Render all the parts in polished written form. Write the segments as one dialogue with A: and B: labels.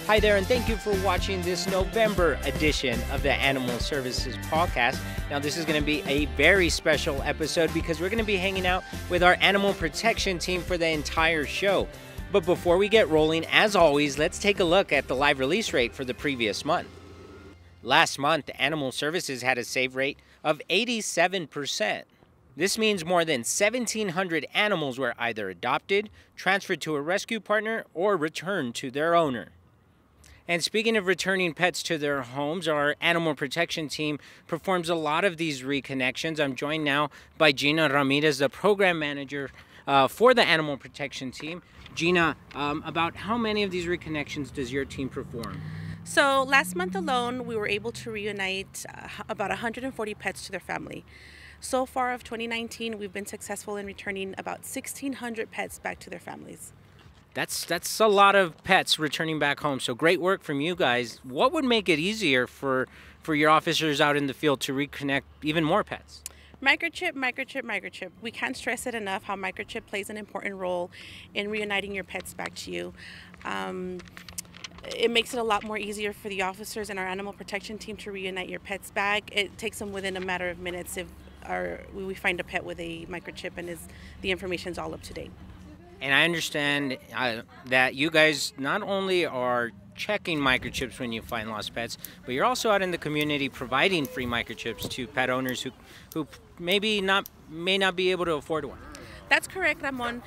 A: Hi there, and thank you for watching this November edition of the Animal Services Pawcast. Now, this is going to be a very special episode because we're going to be hanging out with our animal protection team for the entire show. But before we get rolling, as always, let's take a look at the live release rate for the previous month. Last month, Animal Services had a save rate of 87%. This means more than 1,700 animals were either adopted, transferred to a rescue partner, or returned to their owner. And speaking of returning pets to their homes, our animal protection team performs a lot of these reconnections. I'm joined now by Gina Ramirez, the program manager for the animal protection team. Gina, about how many of these reconnections does your team perform?
B: So last month alone, we were able to reunite about 140 pets to their family. So far of 2019, we've been successful in returning about 1,600 pets back to their families.
A: That's a lot of pets returning back home. So great work from you guys. What would make it easier for your officers out in the field to reconnect even more pets?
B: Microchip, microchip, microchip. We can't stress it enough how microchip plays an important role in reuniting your pets back to you. It makes it a lot more easier for the officers and our animal protection team to reunite your pets back. It takes them within a matter of minutes if we find a pet with a microchip and the information's all up to date.
A: And I understand that you guys not only are checking microchips when you find lost pets, but you're also out in the community providing free microchips to pet owners who may not be able to afford one.
B: That's correct, Ramon.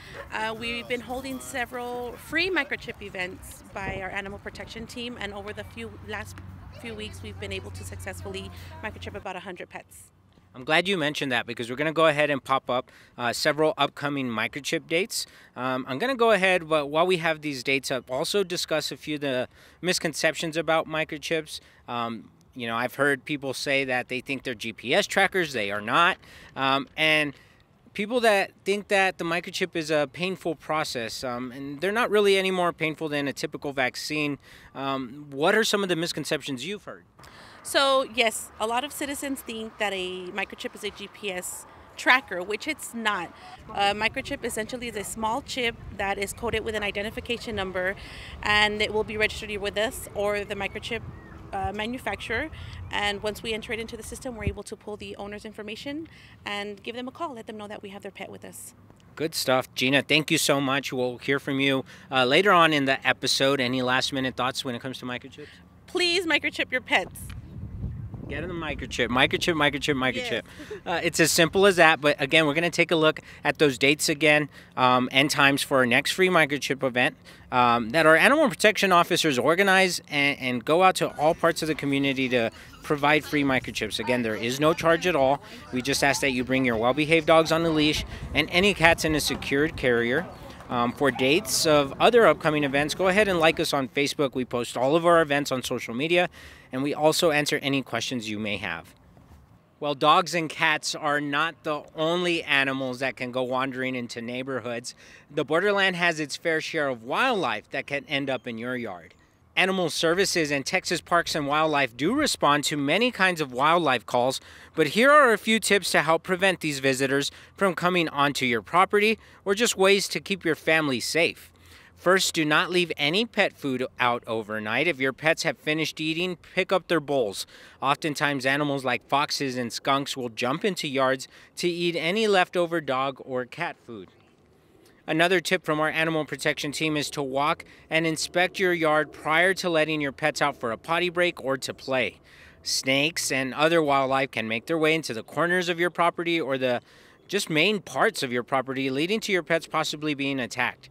B: We've been holding several free microchip events by our animal protection team, and over the last few weeks, we've been able to successfully microchip about 100 pets.
A: I'm glad you mentioned that because we're going to go ahead and pop up several upcoming microchip dates. I'm going to go ahead, but while we have these dates up, also discuss a few of the misconceptions about microchips. I've heard people say that they think they're GPS trackers. They are not. And people that think that the microchip is a painful process, and they're not really any more painful than a typical vaccine. What are some of the misconceptions you've heard?
B: So yes, a lot of citizens think that a microchip is a GPS tracker, which it's not. A microchip essentially is a small chip that is coded with an identification number, and it will be registered with us or the microchip manufacturer. And once we enter it into the system, we're able to pull the owner's information and give them a call, let them know that we have their pet with us.
A: Good stuff. Gina, thank you so much. We'll hear from you later on in the episode. Any last minute thoughts when it comes to microchips?
B: Please microchip your pets.
A: Get in the microchip, microchip.
B: Yes.
A: It's as simple as that. But again, we're going to take a look at those dates again and times for our next free microchip event that our animal protection officers organize and go out to all parts of the community to provide free microchips. Again, there is no charge at all. We just ask that you bring your well-behaved dogs on a leash and any cats in a secured carrier. For dates of other upcoming events, go ahead and like us on Facebook. We post all of our events on social media, and we also answer any questions you may have. Well, dogs and cats are not the only animals that can go wandering into neighborhoods. The borderland has its fair share of wildlife that can end up in your yard. Animal Services and Texas Parks and Wildlife do respond to many kinds of wildlife calls, but here are a few tips to help prevent these visitors from coming onto your property or just ways to keep your family safe. First, do not leave any pet food out overnight. If your pets have finished eating, pick up their bowls. Oftentimes, animals like foxes and skunks will jump into yards to eat any leftover dog or cat food. Another tip from our animal protection team is to walk and inspect your yard prior to letting your pets out for a potty break or to play. Snakes and other wildlife can make their way into the corners of your property or the just main parts of your property, leading to your pets possibly being attacked.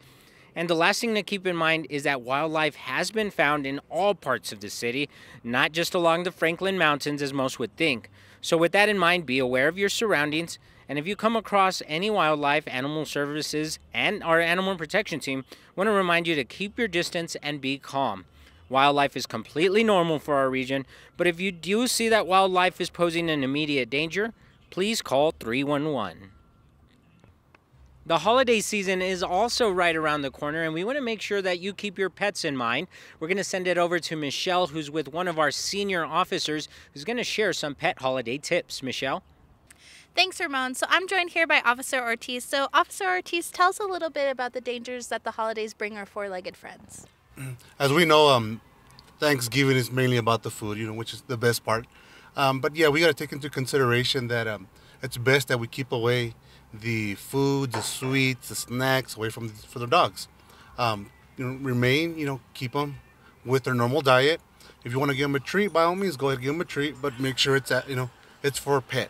A: And the last thing to keep in mind is that wildlife has been found in all parts of the city, not just along the Franklin Mountains as most would think. So with that in mind, be aware of your surroundings. And if you come across any wildlife, Animal Services and our animal protection team want to remind you to keep your distance and be calm. Wildlife is completely normal for our region, but if you do see that wildlife is posing an immediate danger, please call 311. The holiday season is also right around the corner, and we want to make sure that you keep your pets in mind. We're going to send it over to Michelle, who's with one of our senior officers, who's going to share some pet holiday tips. Michelle?
C: Thanks, Ramon. So I'm joined here by Officer Ortiz. So Officer Ortiz, tell us a little bit about the dangers that the holidays bring our four-legged friends.
D: As we know, Thanksgiving is mainly about the food, which is the best part. But yeah, we got to take into consideration that it's best that we keep away the food, the sweets, the snacks away for the dogs. Keep them with their normal diet. If you want to give them a treat, by all means, go ahead and give them a treat, but make sure it's for a pet.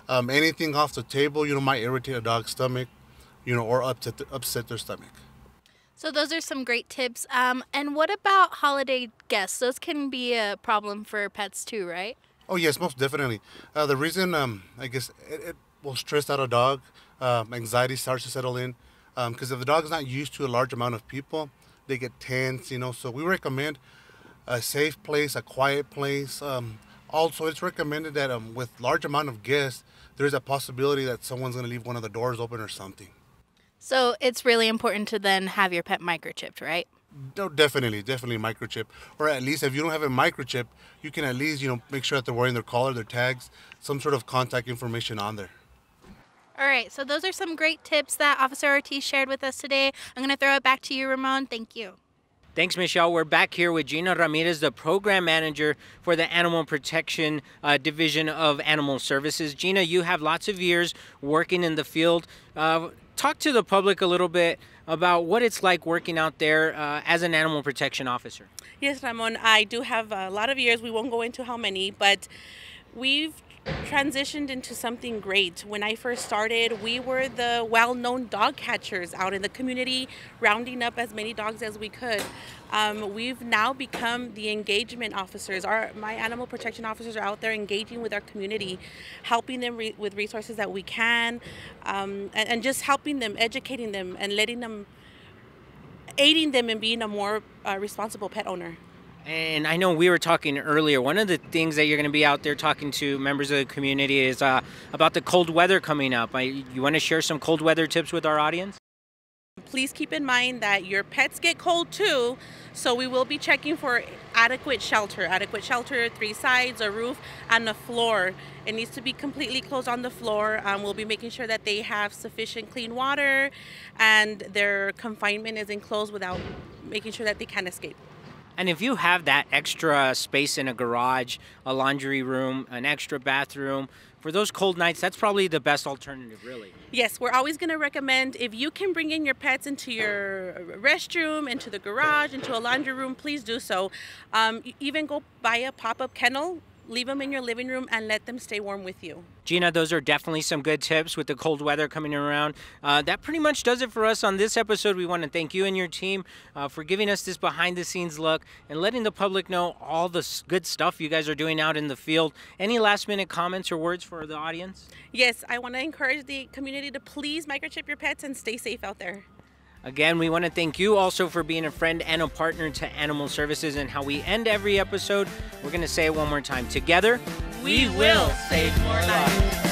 D: Anything off the table, might irritate a dog's stomach, or upset their stomach.
C: So those are some great tips. And what about holiday guests? Those can be a problem for pets too, right?
D: Oh yes, most definitely. The reason, I guess, it will stress out a dog. Anxiety starts to settle in, because if the dog's not used to a large amount of people, they get tense. So we recommend a safe place, a quiet place. Also, it's recommended that with large amount of guests, there's a possibility that someone's going to leave one of the doors open or something.
C: So it's really important to then have your pet microchipped, right?
D: No, definitely microchip. Or at least if you don't have a microchip, you can at least, make sure that they're wearing their collar, their tags, some sort of contact information on there.
C: All right, so those are some great tips that Officer Ortiz shared with us today. I'm going to throw it back to you, Ramon. Thank you.
A: Thanks, Michelle. We're back here with Gina Ramirez, the program manager for the Animal Protection Division of Animal Services. Gina, you have lots of years working in the field. Talk to the public a little bit about what it's like working out there as an animal protection officer.
B: Yes, Ramon, I do have a lot of years. We won't go into how many, but we've transitioned into something great. When I first started, we were the well-known dog catchers out in the community, rounding up as many dogs as we could. We've now become the engagement officers. My animal protection officers are out there engaging with our community, helping them with resources that we can, and just helping them, educating them, and aiding them in being a more responsible pet owner.
A: And I know we were talking earlier, one of the things that you're going to be out there talking to members of the community is about the cold weather coming up. You want to share some cold weather tips with our audience?
B: Please keep in mind that your pets get cold too, so we will be checking for adequate shelter. 3 sides, a roof, and a floor. It needs to be completely closed on the floor. We'll be making sure that they have sufficient clean water and their confinement is enclosed without making sure that they can't escape.
A: And if you have that extra space in a garage, a laundry room, an extra bathroom, for those cold nights, that's probably the best alternative, really.
B: Yes, we're always going to recommend if you can bring in your pets into your restroom, into the garage, into a laundry room, please do so. Even go buy a pop-up kennel, leave them in your living room, and let them stay warm with you.
A: Gina, those are definitely some good tips with the cold weather coming around. That pretty much does it for us on this episode. We want to thank you and your team for giving us this behind-the-scenes look and letting the public know all the good stuff you guys are doing out in the field. Any last-minute comments or words for the audience?
B: Yes, I want to encourage the community to please microchip your pets and stay safe out there.
A: Again, we want to thank you also for being a friend and a partner to Animal Services, and how we end every episode. We're going to say it one more time. Together,
B: we will save more lives.